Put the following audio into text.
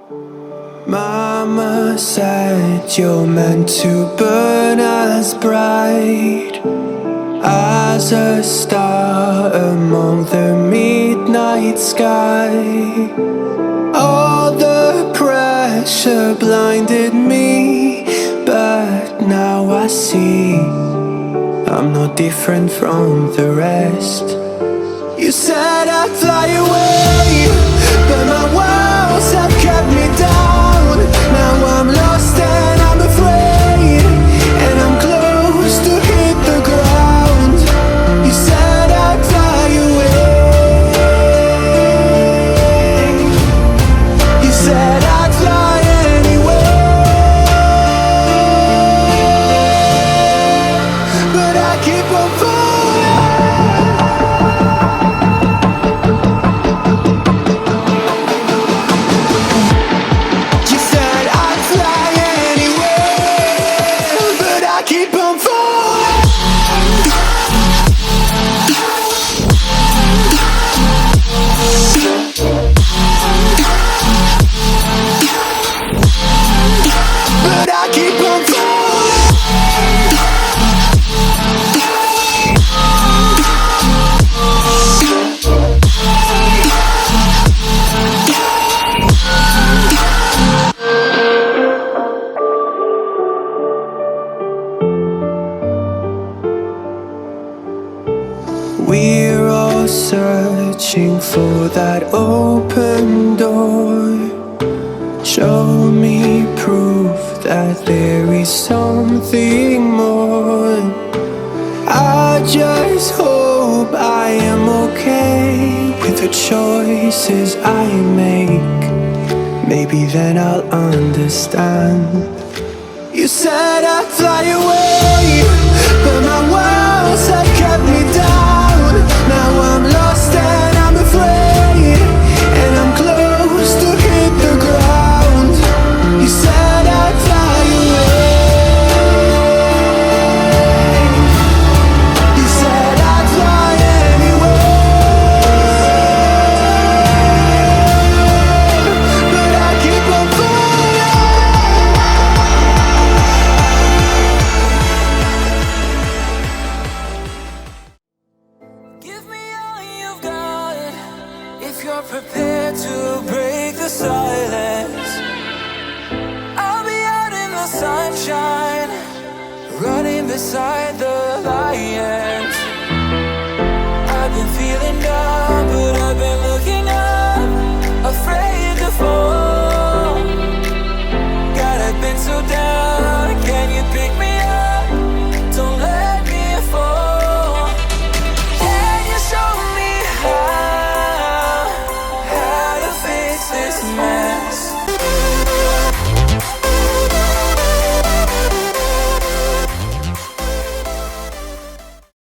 Mama said you're meant to burn as bright as a star among the midnight sky. All the pressure blinded me, but now I see I'm no different from the rest. You said I'd fly away, but my walls have kept me down. Now I'm lost and I'm afraid, and I'm close to hit the ground. You said I'd fly away. You said I'd fly anyway, but I keep on falling. You said I'd fly anyway, but I keep on falling. But I keep on falling. We're all searching for that open door. Show me proof that there is something more. I just hope I am okay with the choices I make. Maybe then I'll understand. You said I'd fly away, but my walls have kept me down. Now I'm lost and I'm afraid, and I'm close to hit the ground. You said I'd fly away. You said I'd fly anyway, but I keep on falling. Give me all you've got if you're prepared to break the silence. I'll be out in the sunshine, running beside the lions.